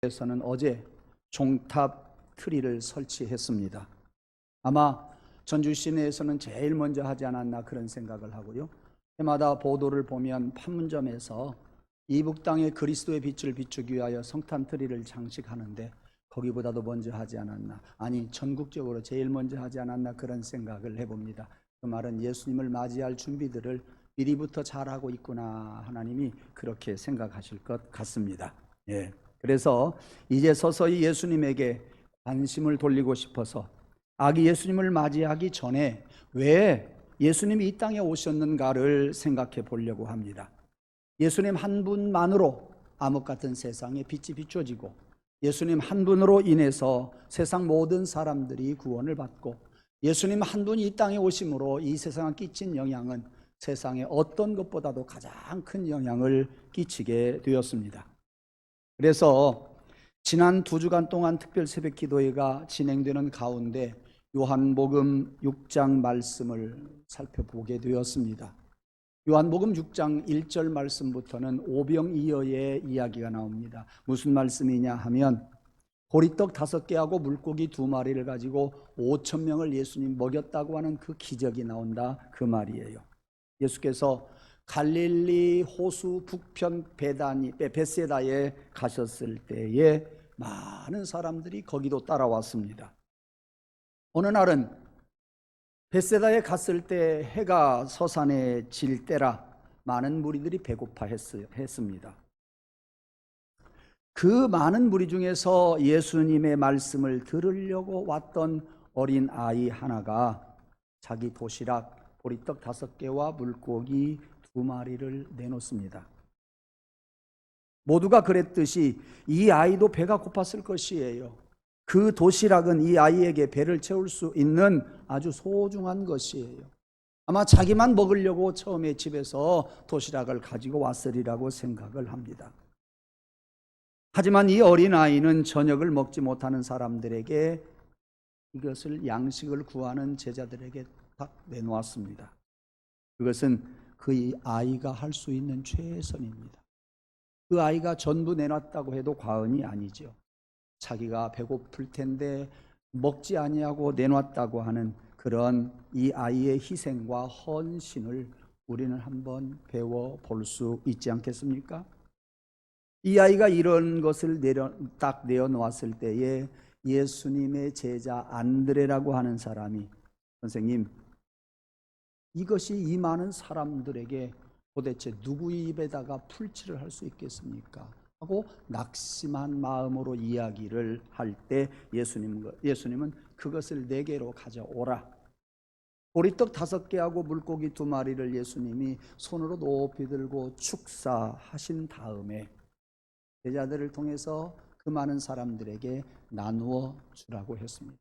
에서는 어제 종탑 트리를 설치했습니다. 아마 전주 시내에서는 제일 먼저 하지 않았나 그런 생각을 하고요. 해마다 보도를 보면 판문점에서 이북 땅에 그리스도의 빛을 비추기 위하여 성탄 트리를 장식하는데 거기보다도 먼저 하지 않았나, 아니 전국적으로 제일 먼저 하지 않았나 그런 생각을 해봅니다. 그 말은 예수님을 맞이할 준비들을 미리부터 잘하고 있구나, 하나님이 그렇게 생각하실 것 같습니다. 그래서 이제 서서히 예수님에게 관심을 돌리고 싶어서 아기 예수님을 맞이하기 전에 왜 예수님이 이 땅에 오셨는가를 생각해 보려고 합니다. 예수님 한 분만으로 암흑 같은 세상에 빛이 비춰지고, 예수님 한 분으로 인해서 세상 모든 사람들이 구원을 받고, 예수님 한 분이 이 땅에 오심으로 이 세상에 끼친 영향은 세상에 어떤 것보다도 가장 큰 영향을 끼치게 되었습니다. 그래서 지난 2주간 동안 특별 새벽 기도회가 진행되는 가운데 요한복음 6장 말씀을 살펴보게 되었습니다. 요한복음 6장 1절 말씀부터는 오병이어의 이야기가 나옵니다. 무슨 말씀이냐 하면 보리떡 5개하고 물고기 2마리를 가지고 5,000명을 예수님 먹였다고 하는 그 기적이 나온다, 그 말이에요. 예수께서 갈릴리 호수 북편 베세다에 가셨을 때에 많은 사람들이 거기도 따라왔습니다. 어느 날은 베세다에 갔을 때 해가 서산에 질 때라 많은 무리들이 배고파 했습니다. 그 많은 무리 중에서 예수님의 말씀을 들으려고 왔던 어린 아이 하나가 자기 도시락 보리떡 5개와 물고기 2마리를 내놓습니다. 모두가 그랬듯이 이 아이도 배가 고팠을 것이에요. 그 도시락은 이 아이에게 배를 채울 수 있는 아주 소중한 것이에요. 아마 자기만 먹으려고 처음에 집에서 도시락을 가지고 왔으리라고 생각을 합니다. 하지만 이 어린아이는 저녁을 먹지 못하는 사람들에게 이것을 양식을 구하는 제자들에게 딱 내놓았습니다. 그것은 그 아이가 할 수 있는 최선입니다. 그 아이가 전부 내놨다고 해도 과언이 아니죠. 자기가 배고플 텐데 먹지 아니하고 내놨다고 하는 그런 이 아이의 희생과 헌신을 우리는 한번 배워볼 수 있지 않겠습니까? 이 아이가 이런 것을 딱 내어놓았을 때에 예수님의 제자 안드레라고 하는 사람이, 선생님, 이것이 이 많은 사람들에게 도대체 누구의 입에다가 풀칠을 할 수 있겠습니까? 하고 낙심한 마음으로 이야기를 할 때 예수님은 그것을 내게로 가져오라. 보리떡 5개하고 물고기 2마리를 예수님이 손으로 높이 들고 축사하신 다음에 제자들을 통해서 그 많은 사람들에게 나누어 주라고 했습니다.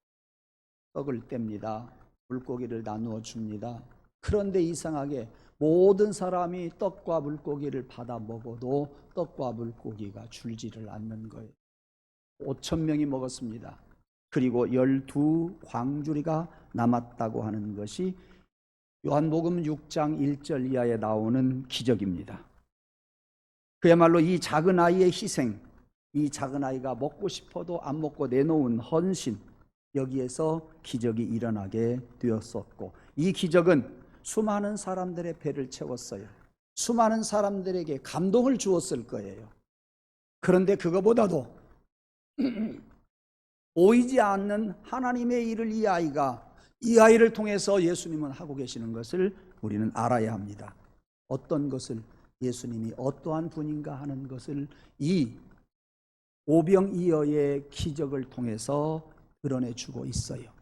떡을 뗍니다. 물고기를 나누어 줍니다. 그런데 이상하게 모든 사람이 떡과 물고기를 받아 먹어도 떡과 물고기가 줄지를 않는 거예요. 5,000명이 먹었습니다. 그리고 12광주리가 남았다고 하는 것이 요한복음 6장 1절 이하에 나오는 기적입니다. 그야말로 이 작은 아이의 희생, 이 작은 아이가 먹고 싶어도 안 먹고 내놓은 헌신, 여기에서 기적이 일어나게 되었었고, 이 기적은 수많은 사람들의 배를 채웠어요. 수많은 사람들에게 감동을 주었을 거예요. 그런데 그거보다도 보이지 않는 하나님의 일을 이 아이를 통해서 예수님은 하고 계시는 것을 우리는 알아야 합니다. 어떤 것을, 예수님이 어떠한 분인가 하는 것을 이 오병이어의 기적을 통해서 드러내주고 있어요.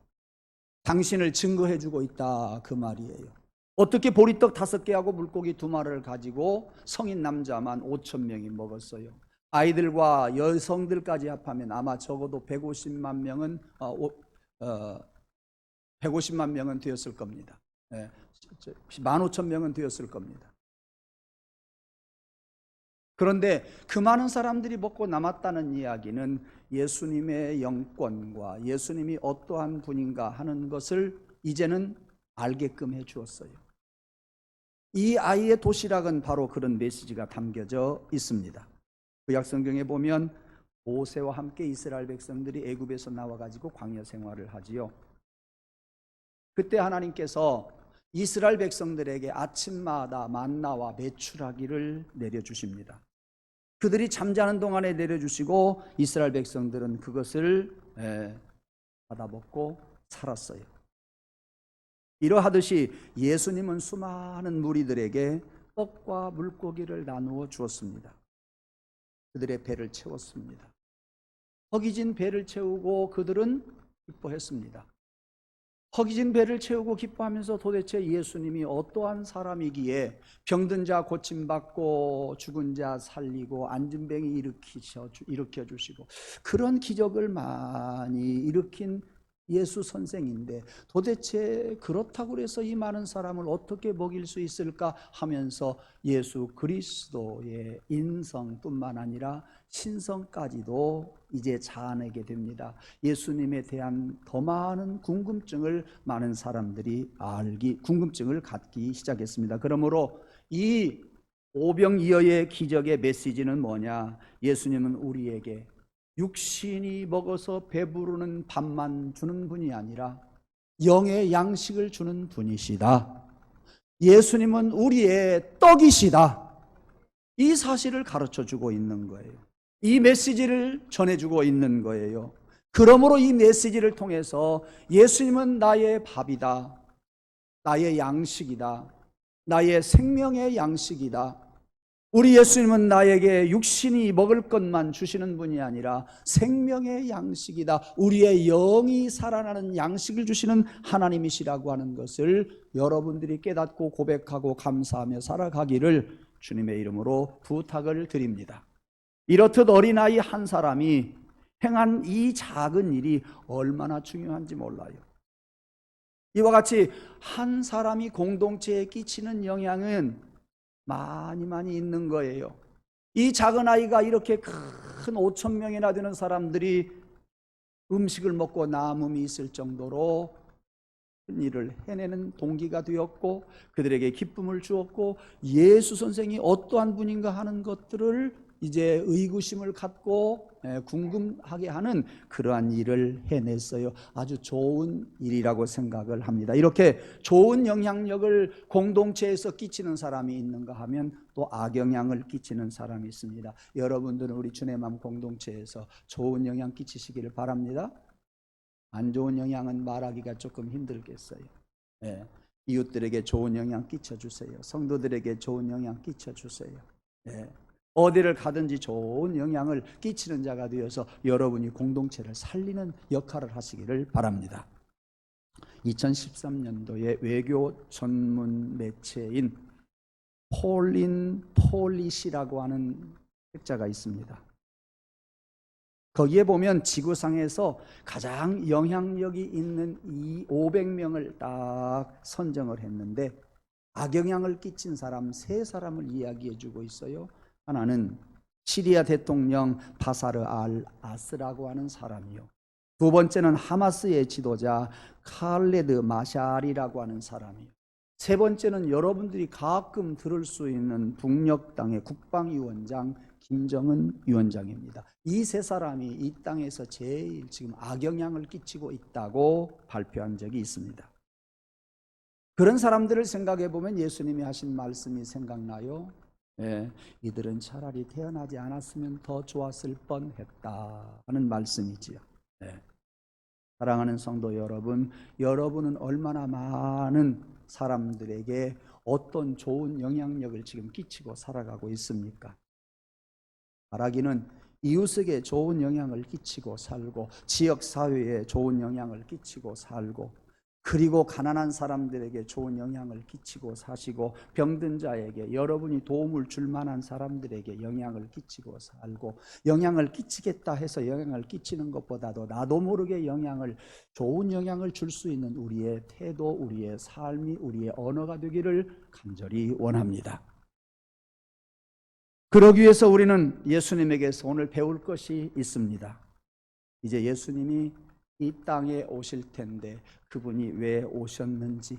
당신을 증거해주고 있다, 그 말이에요. 어떻게 보리떡 5개하고 물고기 2마리를 가지고 성인 남자만 5,000명이 먹었어요. 아이들과 여성들까지 합하면 아마 적어도 150만 명은 150만 명은 되었을 겁니다. 15,000명은 되었을 겁니다. 그런데 그 많은 사람들이 먹고 남았다는 이야기는 예수님의 영권과 예수님이 어떠한 분인가 하는 것을 이제는 알게끔 해 주었어요. 이 아이의 도시락은 바로 그런 메시지가 담겨져 있습니다. 구약 성경에 보면 모세와 함께 이스라엘 백성들이 애굽에서 나와 가지고 광야 생활을 하지요. 그때 하나님께서 이스라엘 백성들에게 아침마다 만나와 메추라기를 내려주십니다. 그들이 잠자는 동안에 내려주시고 이스라엘 백성들은 그것을 받아 먹고 살았어요. 이러하듯이 예수님은 수많은 무리들에게 떡과 물고기를 나누어 주었습니다. 그들의 배를 채웠습니다. 허기진 배를 채우고 그들은 기뻐했습니다. 허기진 배를 채우고 기뻐하면서 도대체 예수님이 어떠한 사람이기에 병든 자 고침받고 죽은 자 살리고 앉은 뱅이 일으켜 주시고 그런 기적을 많이 일으킨 예수 선생인데 도대체 그렇다고 해서 이 많은 사람을 어떻게 먹일 수 있을까 하면서 예수 그리스도의 인성뿐만 아니라 신성까지도 이제 자아내게 됩니다. 예수님에 대한 더 많은 궁금증을 많은 사람들이 궁금증을 갖기 시작했습니다. 그러므로 이 오병이어의 기적의 메시지는 뭐냐? 예수님은 우리에게 육신이 먹어서 배부르는 밥만 주는 분이 아니라 영의 양식을 주는 분이시다. 예수님은 우리의 떡이시다. 이 사실을 가르쳐주고 있는 거예요. 이 메시지를 전해주고 있는 거예요. 그러므로 이 메시지를 통해서 예수님은 나의 밥이다, 나의 양식이다, 나의 생명의 양식이다. 우리 예수님은 나에게 육신이 먹을 것만 주시는 분이 아니라 생명의 양식이다. 우리의 영이 살아나는 양식을 주시는 하나님이시라고 하는 것을 여러분들이 깨닫고 고백하고 감사하며 살아가기를 주님의 이름으로 부탁을 드립니다. 이렇듯 어린아이 한 사람이 행한 이 작은 일이 얼마나 중요한지 몰라요. 이와 같이 한 사람이 공동체에 끼치는 영향은 많이 있는 거예요. 이 작은 아이가 이렇게 큰 5천 명이나 되는 사람들이 음식을 먹고 남음이 있을 정도로 큰 일을 해내는 동기가 되었고 그들에게 기쁨을 주었고 예수 선생이 어떠한 분인가 하는 것들을 이제 의구심을 갖고 궁금하게 하는 그러한 일을 해냈어요. 아주 좋은 일이라고 생각을 합니다. 이렇게 좋은 영향력을 공동체에서 끼치는 사람이 있는가 하면 또 악영향을 끼치는 사람이 있습니다. 여러분들은 우리 주의 마음 공동체에서 좋은 영향 끼치시기를 바랍니다. 안 좋은 영향은 말하기가 조금 힘들겠어요. 이웃들에게 좋은 영향 끼쳐주세요. 성도들에게 좋은 영향 끼쳐주세요. 어디를 가든지 좋은 영향을 끼치는 자가 되어서 여러분이 공동체를 살리는 역할을 하시기를 바랍니다. 2013년도에 외교 전문 매체인 폴린 폴릿이라고 하는 책자가 있습니다. 거기에 보면 지구상에서 가장 영향력이 있는 이 500명을 딱 선정을 했는데 악영향을 끼친 사람 3사람을 이야기해 주고 있어요. 하나는 시리아 대통령 바사르 알 아스라고 하는 사람이요. 두 번째는 하마스의 지도자 칼레드 마샬이라고 하는 사람이요. 세 번째는 여러분들이 가끔 들을 수 있는 북녘당의 국방위원장 김정은 위원장입니다. 이 3사람이 이 땅에서 제일 지금 악영향을 끼치고 있다고 발표한 적이 있습니다. 그런 사람들을 생각해 보면 예수님이 하신 말씀이 생각나요. 이들은 차라리 태어나지 않았으면 더 좋았을 뻔했다 하는 말씀이지요. 사랑하는 성도 여러분, 여러분은 얼마나 많은 사람들에게 어떤 좋은 영향력을 지금 끼치고 살아가고 있습니까? 바라기는 이웃에게 좋은 영향을 끼치고 살고 지역사회에 좋은 영향을 끼치고 살고 그리고 가난한 사람들에게 좋은 영향을 끼치고 사시고 병든 자에게 여러분이 도움을 줄 만한 사람들에게 영향을 끼치고 살고 영향을 끼치겠다 해서 영향을 끼치는 것보다도 나도 모르게 좋은 영향을 줄 수 있는 우리의 태도, 우리의 삶이 우리의 언어가 되기를 간절히 원합니다. 그러기 위해서 우리는 예수님에게서 오늘 배울 것이 있습니다. 이제 예수님이 이 땅에 오실 텐데 그분이 왜 오셨는지,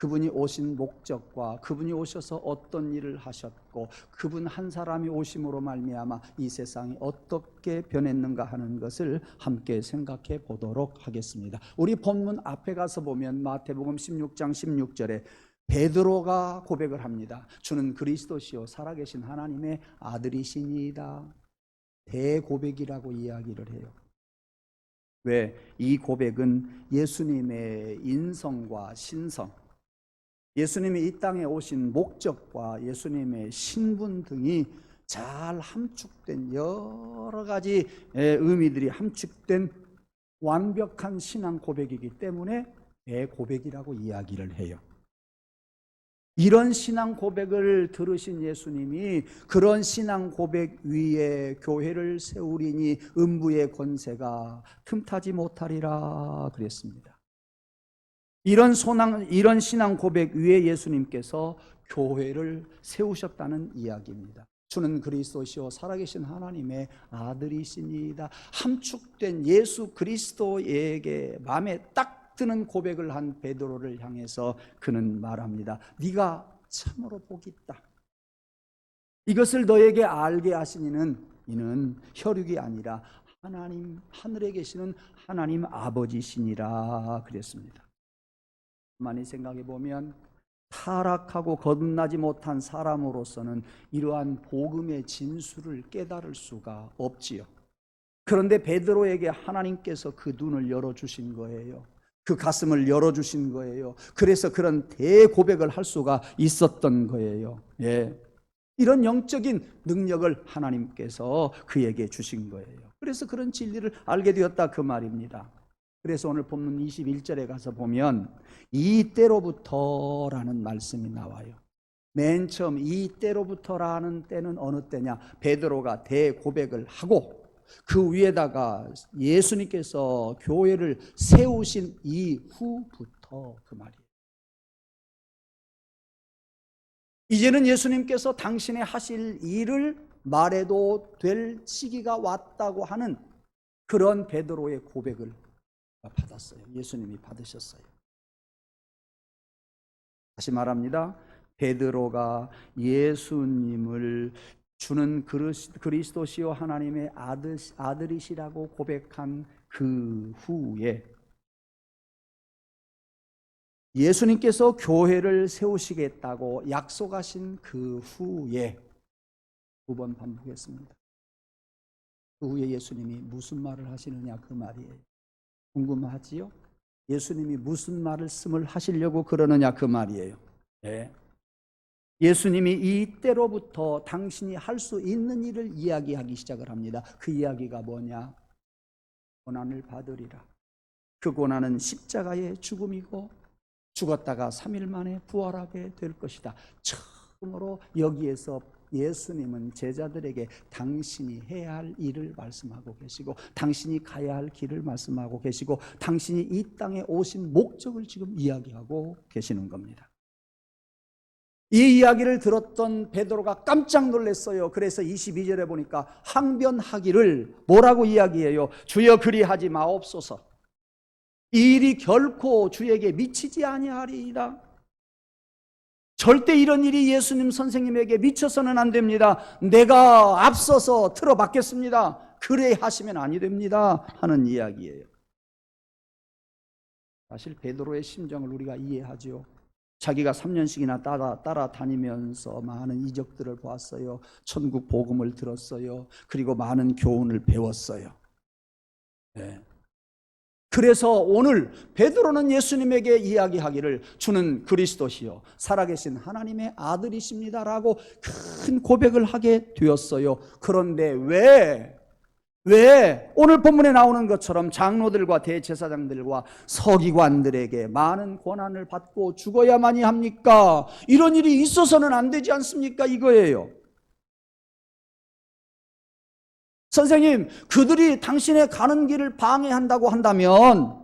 그분이 오신 목적과 그분이 오셔서 어떤 일을 하셨고 그분 한 사람이 오심으로 말미암아 이 세상이 어떻게 변했는가 하는 것을 함께 생각해 보도록 하겠습니다. 우리 본문 앞에 가서 보면 마태복음 16장 16절에 베드로가 고백을 합니다. 주는 그리스도시요 살아계신 하나님의 아들이시니이다. 대고백이라고 이야기를 해요. 왜? 이 고백은 예수님의 인성과 신성, 예수님이 이 땅에 오신 목적과 예수님의 신분 등이 잘 함축된 여러 가지 의미들이 함축된 완벽한 신앙 고백이기 때문에 대고백이라고 이야기를 해요. 이런 신앙 고백을 들으신 예수님이 그런 신앙 고백 위에 교회를 세우리니 음부의 권세가 틈타지 못하리라 그랬습니다. 이런 신앙 고백 위에 예수님께서 교회를 세우셨다는 이야기입니다. 주는 그리스도시요 살아계신 하나님의 아들이시니이다. 함축된 예수 그리스도에게 마음에 딱 드는 고백을 한 베드로를 향해서 그는 말합니다. 네가 참으로 복이 있다. 이것을 너에게 알게 하신 이는 혈육이 아니라 하나님, 하늘에 계시는 하나님 아버지시니라 그랬습니다. 많이 생각해 보면 타락하고 거듭나지 못한 사람으로서는 이러한 복음의 진수를 깨달을 수가 없지요. 그런데 베드로에게 하나님께서 그 눈을 열어주신 거예요. 그 가슴을 열어주신 거예요. 그래서 그런 대고백을 할 수가 있었던 거예요. 예. 이런 영적인 능력을 하나님께서 그에게 주신 거예요. 그래서 그런 진리를 알게 되었다 그 말입니다. 그래서 오늘 본문 21절에 가서 보면 이때로부터라는 말씀이 나와요. 맨 처음 이때로부터라는 때는 어느 때냐? 베드로가 대고백을 하고 그 위에다가 예수님께서 교회를 세우신 이후부터 그 말이에요. 이제는 예수님께서 당신의 하실 일을 말해도 될 시기가 왔다고 하는 그런 베드로의 고백을 받았어요. 예수님이 받으셨어요. 다시 말합니다. 베드로가 예수님을 주는 그리스도시요 하나님의 아들이시라고 고백한 그 후에 예수님께서 교회를 세우시겠다고 약속하신 그 후에 두 번 반복했습니다. 그 후에 예수님이 무슨 말을 하시느냐 그 말이에요. 궁금하지요? 예수님이 무슨 말씀을 하시려고 그러느냐 그 말이에요. 네. 예수님이 이때로부터 당신이 할 수 있는 일을 이야기하기 시작을 합니다. 그 이야기가 뭐냐? 고난을 받으리라. 그 고난은 십자가의 죽음이고 죽었다가 3일 만에 부활하게 될 것이다. 처음으로 여기에서 예수님은 제자들에게 당신이 해야 할 일을 말씀하고 계시고 당신이 가야 할 길을 말씀하고 계시고 당신이 이 땅에 오신 목적을 지금 이야기하고 계시는 겁니다. 이 이야기를 들었던 베드로가 깜짝 놀랐어요. 그래서 22절에 보니까 항변하기를 뭐라고 이야기해요? 주여 그리하지 마옵소서. 이 일이 결코 주에게 미치지 아니하리이다. 절대 이런 일이 예수님 선생님에게 미쳐서는 안 됩니다. 내가 앞서서 틀어받겠습니다. 그래 하시면 아니 됩니다 하는 이야기예요. 사실 베드로의 심정을 우리가 이해하죠. 자기가 3년씩이나 따라다니면서 많은 이적들을 보았어요. 천국 복음을 들었어요. 그리고 많은 교훈을 배웠어요. 네. 그래서 오늘 베드로는 예수님에게 이야기하기를 주는 그리스도시요 살아계신 하나님의 아들이십니다라고 큰 고백을 하게 되었어요. 그런데 왜 오늘 본문에 나오는 것처럼 장로들과 대제사장들과 서기관들에게 많은 고난을 받고 죽어야만이 합니까? 이런 일이 있어서는 안 되지 않습니까? 이거예요. 선생님, 그들이 당신의 가는 길을 방해한다고 한다면,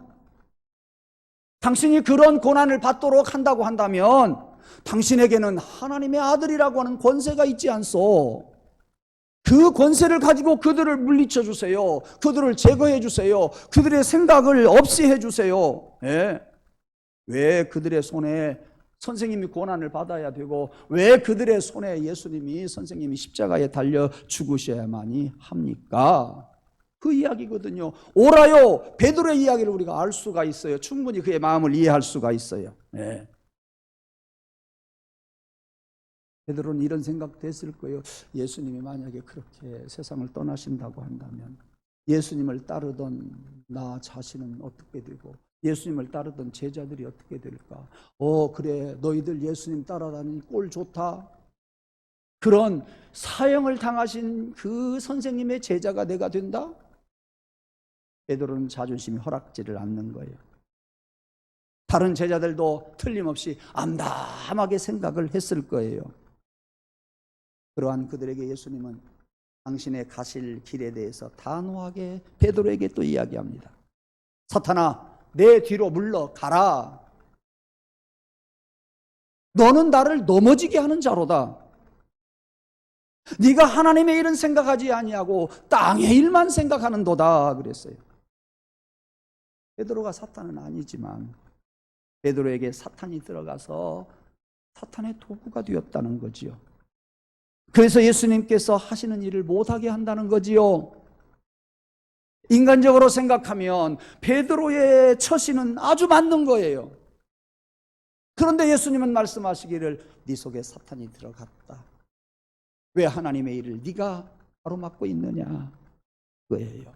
당신이 그런 고난을 받도록 한다고 한다면 당신에게는 하나님의 아들이라고 하는 권세가 있지 않소? 그 권세를 가지고 그들을 물리쳐 주세요. 그들을 제거해 주세요. 그들의 생각을 없이 해 주세요. 예. 왜 그들의 손에 선생님이 고난을 받아야 되고 왜 그들의 손에 선생님이 십자가에 달려 죽으셔야만이 합니까? 그 이야기거든요. 오라요. 베드로의 이야기를 우리가 알 수가 있어요. 충분히 그의 마음을 이해할 수가 있어요. 네. 베드로는 이런 생각도 했을 거예요. 예수님이 만약에 그렇게 세상을 떠나신다고 한다면 예수님을 따르던 나 자신은 어떻게 되고 예수님을 따르던 제자들이 어떻게 될까? 그래, 너희들 예수님 따라다니니 꼴 좋다. 그런 사형을 당하신 그 선생님의 제자가 내가 된다? 베드로는 자존심이 허락지를 않는 거예요. 다른 제자들도 틀림없이 암담하게 생각을 했을 거예요. 그러한 그들에게 예수님은 당신의 가실 길에 대해서 단호하게 베드로에게 또 이야기합니다. 사탄아, 내 뒤로 물러가라. 너는 나를 넘어지게 하는 자로다. 네가 하나님의 일은 생각하지 아니하고 땅의 일만 생각하는도다 그랬어요. 베드로가 사탄은 아니지만 베드로에게 사탄이 들어가서 사탄의 도구가 되었다는 거지요. 그래서 예수님께서 하시는 일을 못하게 한다는 거지요. 인간적으로 생각하면 베드로의 처신은 아주 맞는 거예요. 그런데 예수님은 말씀하시기를 네 속에 사탄이 들어갔다. 왜 하나님의 일을 네가 가로막고 있느냐 그거예요.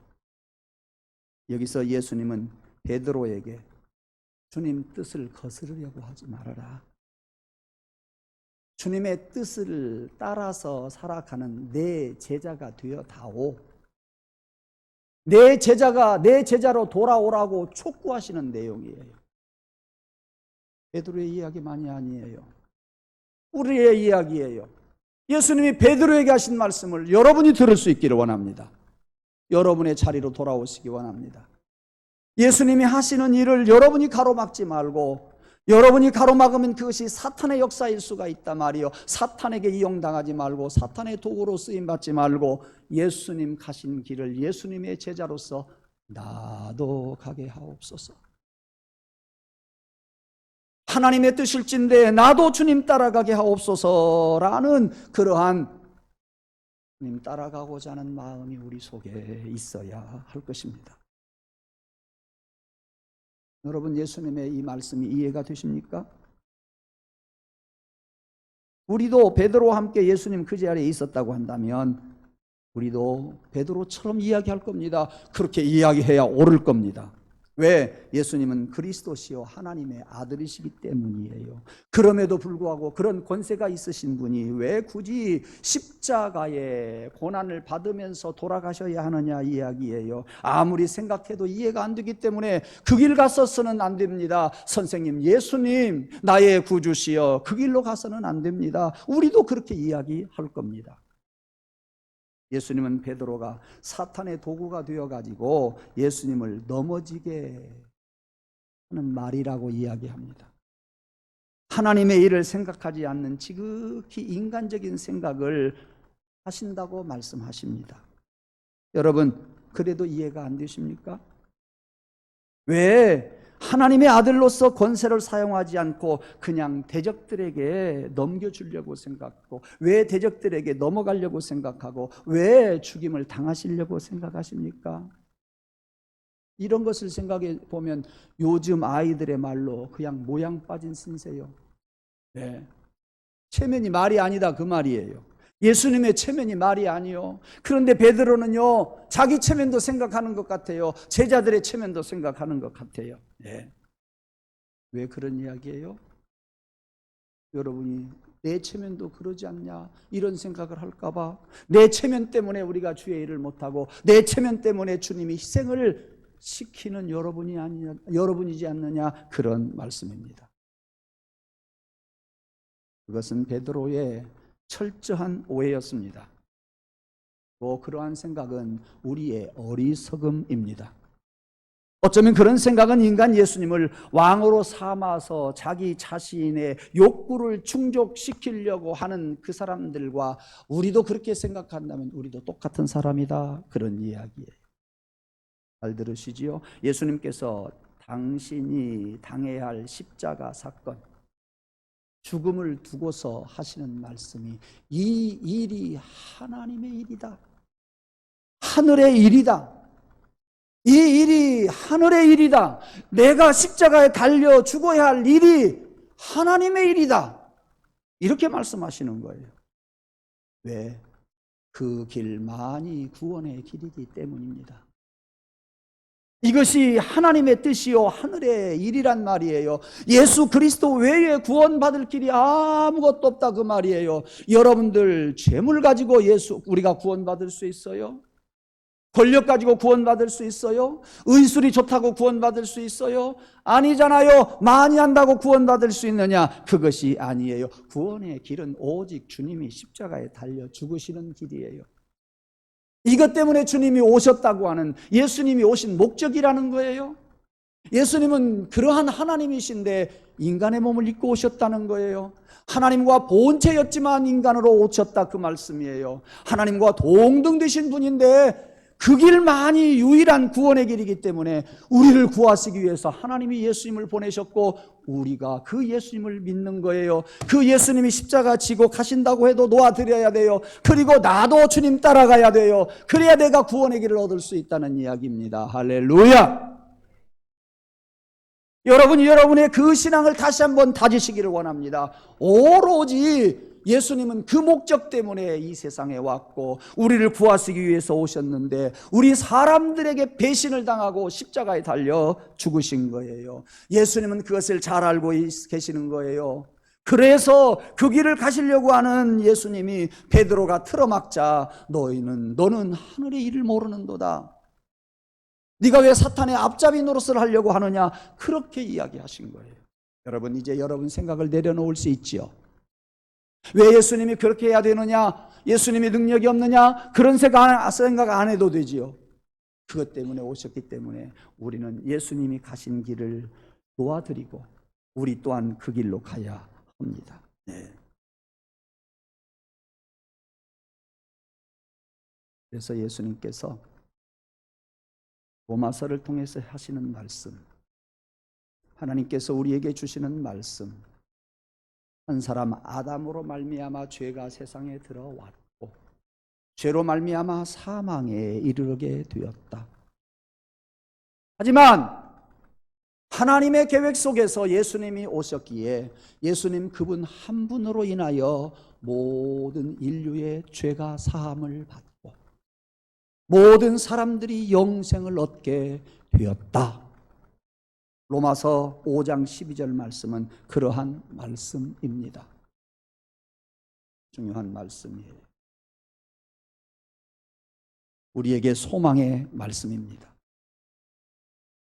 여기서 예수님은 베드로에게 주님 뜻을 거스르려고 하지 말아라. 주님의 뜻을 따라서 살아가는 내 제자가 되어다오. 내 제자로 돌아오라고 촉구하시는 내용이에요. 베드로의 이야기만이 아니에요. 우리의 이야기예요. 예수님이 베드로에게 하신 말씀을 여러분이 들을 수 있기를 원합니다. 여러분의 자리로 돌아오시기 원합니다. 예수님이 하시는 일을 여러분이 가로막지 말고, 여러분이 가로막으면 그것이 사탄의 역사일 수가 있단 말이요. 사탄에게 이용당하지 말고 사탄의 도구로 쓰임받지 말고 예수님 가신 길을 예수님의 제자로서 나도 가게 하옵소서. 하나님의 뜻일진데 나도 주님 따라가게 하옵소서라는 그러한 주님 따라가고자 하는 마음이 우리 속에 있어야 할 것입니다. 여러분, 예수님의 이 말씀이 이해가 되십니까? 우리도 베드로와 함께 예수님 그 자리에 있었다고 한다면 우리도 베드로처럼 이야기할 겁니다. 그렇게 이야기해야 옳을 겁니다. 왜? 예수님은 그리스도시요 하나님의 아들이시기 때문이에요. 그럼에도 불구하고 그런 권세가 있으신 분이 왜 굳이 십자가의 고난을 받으면서 돌아가셔야 하느냐 이야기예요. 아무리 생각해도 이해가 안 되기 때문에 그 길 가서는 안 됩니다. 선생님, 예수님 나의 구주시여 그 길로 가서는 안 됩니다. 우리도 그렇게 이야기할 겁니다. 예수님은 베드로가 사탄의 도구가 되어가지고 예수님을 넘어지게 하는 말이라고 이야기합니다. 하나님의 일을 생각하지 않는 지극히 인간적인 생각을 하신다고 말씀하십니다. 여러분, 그래도 이해가 안 되십니까? 왜 하나님의 아들로서 권세를 사용하지 않고 그냥 대적들에게 넘겨주려고 생각하고, 왜 대적들에게 넘어가려고 생각하고, 왜 죽임을 당하시려고 생각하십니까? 이런 것을 생각해 보면 요즘 아이들의 말로 그냥 모양 빠진 신세요. 네. 체면이 말이 아니다 그 말이에요. 예수님의 체면이 말이 아니요. 그런데 베드로는요, 자기 체면도 생각하는 것 같아요. 제자들의 체면도 생각하는 것 같아요. 네. 왜 그런 이야기예요? 여러분이 내 체면도 그러지 않냐 이런 생각을 할까봐, 내 체면 때문에 우리가 주의 일을 못하고 내 체면 때문에 주님이 희생을 시키는 여러분이지 않느냐 그런 말씀입니다. 그것은 베드로의 철저한 오해였습니다. 또 그러한 생각은 우리의 어리석음입니다. 어쩌면 그런 생각은 인간 예수님을 왕으로 삼아서 자기 자신의 욕구를 충족시키려고 하는 그 사람들과 우리도 그렇게 생각한다면 우리도 똑같은 사람이다 그런 이야기예요. 잘 들으시지요? 예수님께서 당신이 당해야 할 십자가 사건, 죽음을 두고서 하시는 말씀이 이 일이 하나님의 일이다. 하늘의 일이다. 이 일이 하늘의 일이다. 내가 십자가에 달려 죽어야 할 일이 하나님의 일이다. 이렇게 말씀하시는 거예요. 왜? 그 길만이 구원의 길이기 때문입니다. 이것이 하나님의 뜻이요 하늘의 일이란 말이에요. 예수 그리스도 외에 구원받을 길이 아무것도 없다 그 말이에요. 여러분들 재물 가지고 우리가 구원받을 수 있어요? 권력 가지고 구원받을 수 있어요? 의술이 좋다고 구원받을 수 있어요? 아니잖아요. 많이 한다고 구원받을 수 있느냐? 그것이 아니에요. 구원의 길은 오직 주님이 십자가에 달려 죽으시는 길이에요. 이것 때문에 주님이 오셨다고 하는, 예수님이 오신 목적이라는 거예요. 예수님은 그러한 하나님이신데 인간의 몸을 입고 오셨다는 거예요. 하나님과 본체였지만 인간으로 오셨다 그 말씀이에요. 하나님과 동등 되신 분인데 그 길만이 유일한 구원의 길이기 때문에 우리를 구하시기 위해서 하나님이 예수님을 보내셨고 우리가 그 예수님을 믿는 거예요. 그 예수님이 십자가 지고 가신다고 해도 놓아드려야 돼요. 그리고 나도 주님 따라가야 돼요. 그래야 내가 구원의 길을 얻을 수 있다는 이야기입니다. 할렐루야. 여러분이 여러분의 그 신앙을 다시 한번 다지시기를 원합니다. 오로지 예수님은 그 목적 때문에 이 세상에 왔고 우리를 구하시기 위해서 오셨는데 우리 사람들에게 배신을 당하고 십자가에 달려 죽으신 거예요. 예수님은 그것을 잘 알고 계시는 거예요. 그래서 그 길을 가시려고 하는 예수님이 베드로가 틀어막자 너는 하늘의 일을 모르는도다. 네가 왜 사탄의 앞잡이 노릇을 하려고 하느냐? 그렇게 이야기하신 거예요. 여러분 이제 여러분 생각을 내려놓을 수 있지요. 왜 예수님이 그렇게 해야 되느냐? 예수님이 능력이 없느냐? 그런 생각 안 해도 되지요. 그것 때문에 오셨기 때문에 우리는 예수님이 가신 길을 도와드리고 우리 또한 그 길로 가야 합니다. 네. 그래서 예수님께서 로마서를 통해서 하시는 말씀, 하나님께서 우리에게 주시는 말씀, 한 사람 아담으로 말미암아 죄가 세상에 들어왔고 죄로 말미암아 사망에 이르게 되었다. 하지만 하나님의 계획 속에서 예수님이 오셨기에 예수님 그분 한 분으로 인하여 모든 인류의 죄가 사함을 받고 모든 사람들이 영생을 얻게 되었다. 로마서 5장 12절 말씀은 그러한 말씀입니다. 중요한 말씀이에요. 우리에게 소망의 말씀입니다.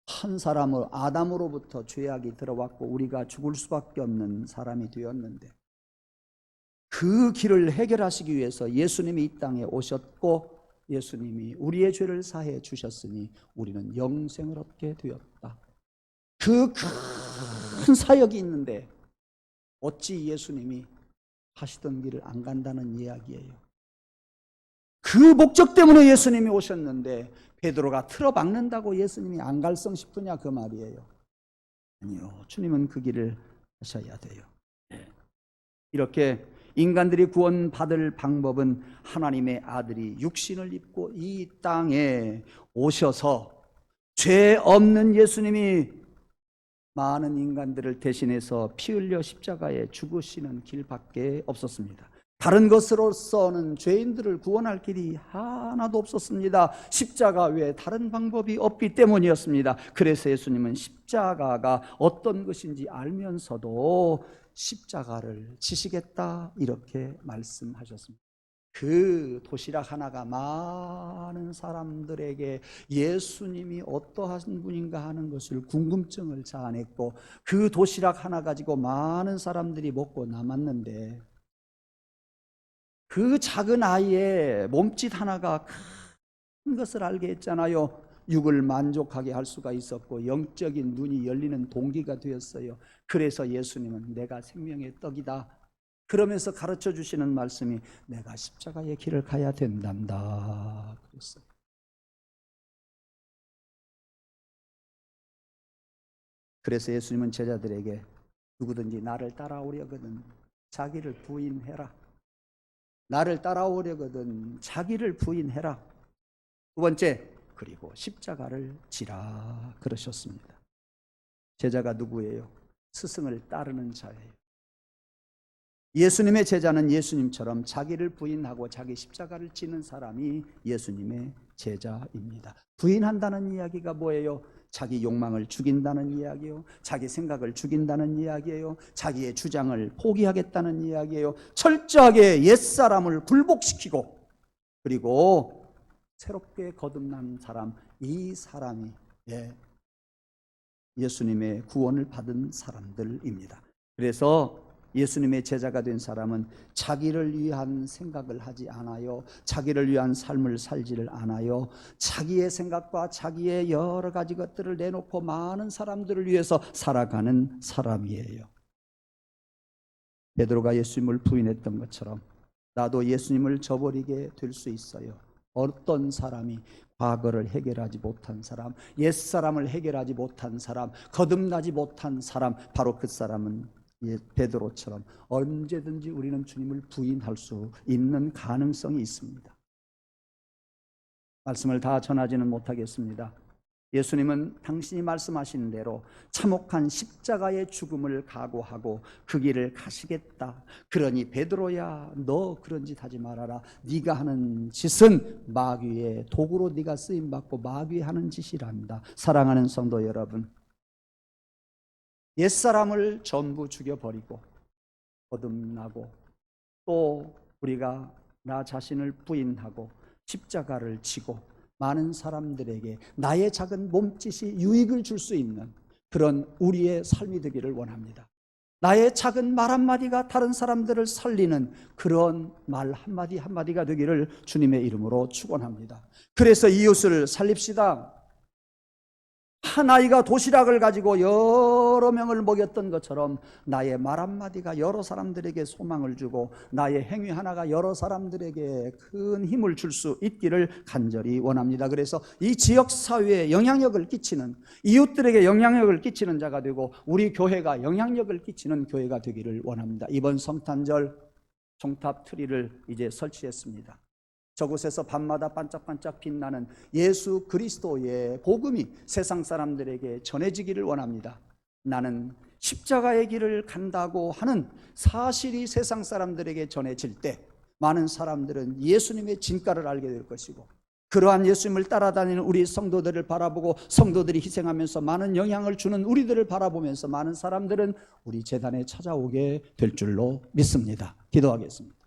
한 사람을 아담으로부터 죄악이 들어왔고 우리가 죽을 수밖에 없는 사람이 되었는데 그 길을 해결하시기 위해서 예수님이 이 땅에 오셨고 예수님이 우리의 죄를 사해 주셨으니 우리는 영생을 얻게 되었다. 그 큰 사역이 있는데 어찌 예수님이 하시던 길을 안 간다는 이야기예요. 그 목적 때문에 예수님이 오셨는데 베드로가 틀어막는다고 예수님이 안 갈성 싶으냐 그 말이에요. 아니요, 주님은 그 길을 하셔야 돼요. 이렇게 인간들이 구원받을 방법은 하나님의 아들이 육신을 입고 이 땅에 오셔서 죄 없는 예수님이 많은 인간들을 대신해서 피 흘려 십자가에 죽으시는 길밖에 없었습니다. 다른 것으로서는 죄인들을 구원할 길이 하나도 없었습니다. 십자가 외에 다른 방법이 없기 때문이었습니다. 그래서 예수님은 십자가가 어떤 것인지 알면서도 십자가를 지시겠다 이렇게 말씀하셨습니다. 그 도시락 하나가 많은 사람들에게 예수님이 어떠한 분인가 하는 것을 궁금증을 자아냈고 그 도시락 하나 가지고 많은 사람들이 먹고 남았는데 그 작은 아이의 몸짓 하나가 큰 것을 알게 했잖아요. 육을 만족하게 할 수가 있었고 영적인 눈이 열리는 동기가 되었어요. 그래서 예수님은 내가 생명의 떡이다 그러면서 가르쳐 주시는 말씀이 내가 십자가의 길을 가야 된단다 그랬어요. 그래서 예수님은 제자들에게 누구든지 나를 따라오려거든 자기를 부인해라. 나를 따라오려거든 자기를 부인해라. 두 번째, 그리고 십자가를 지라 그러셨습니다. 제자가 누구예요? 스승을 따르는 자예요. 예수님의 제자는 예수님처럼 자기를 부인하고 자기 십자가를 지는 사람이 예수님의 제자입니다. 부인한다는 이야기가 뭐예요? 자기 욕망을 죽인다는 이야기예요. 자기 생각을 죽인다는 이야기예요. 자기의 주장을 포기하겠다는 이야기예요. 철저하게 옛사람을 굴복시키고 그리고 새롭게 거듭난 사람, 이 사람이 예수님의 구원을 받은 사람들입니다. 그래서 예수님의 제자가 된 사람은 자기를 위한 생각을 하지 않아요. 자기를 위한 삶을 살지를 않아요. 자기의 생각과 자기의 여러 가지 것들을 내놓고 많은 사람들을 위해서 살아가는 사람이에요. 베드로가 예수님을 부인했던 것처럼 나도 예수님을 저버리게 될 수 있어요. 어떤 사람이 과거를 해결하지 못한 사람, 옛사람을 해결하지 못한 사람, 거듭나지 못한 사람, 바로 그 사람은 베드로처럼 언제든지 우리는 주님을 부인할 수 있는 가능성이 있습니다. 말씀을 다 전하지는 못하겠습니다. 예수님은 당신이 말씀하신 대로 참혹한 십자가의 죽음을 각오하고 그 길을 가시겠다. 그러니 베드로야, 너 그런 짓 하지 말아라. 네가 하는 짓은 마귀의 도구로 네가 쓰임받고 마귀의 하는 짓이란다. 사랑하는 성도 여러분, 옛사람을 전부 죽여버리고 거듭나고 또 우리가 나 자신을 부인하고 십자가를 지고 많은 사람들에게 나의 작은 몸짓이 유익을 줄 수 있는 그런 우리의 삶이 되기를 원합니다. 나의 작은 말 한마디가 다른 사람들을 살리는 그런 말 한마디 한마디가 되기를 주님의 이름으로 축원합니다. 그래서 이웃을 살립시다. 한 아이가 도시락을 가지고 여러 명을 먹였던 것처럼 나의 말 한마디가 여러 사람들에게 소망을 주고 나의 행위 하나가 여러 사람들에게 큰 힘을 줄 수 있기를 간절히 원합니다. 그래서 이 지역사회에 영향력을 끼치는, 이웃들에게 영향력을 끼치는 자가 되고 우리 교회가 영향력을 끼치는 교회가 되기를 원합니다. 이번 성탄절 종탑 트리를 이제 설치했습니다. 저곳에서 밤마다 반짝반짝 빛나는 예수 그리스도의 복음이 세상 사람들에게 전해지기를 원합니다. 나는 십자가의 길을 간다고 하는 사실이 세상 사람들에게 전해질 때 많은 사람들은 예수님의 진가를 알게 될 것이고 그러한 예수님을 따라다니는 우리 성도들을 바라보고 성도들이 희생하면서 많은 영향을 주는 우리들을 바라보면서 많은 사람들은 우리 제단에 찾아오게 될 줄로 믿습니다. 기도하겠습니다.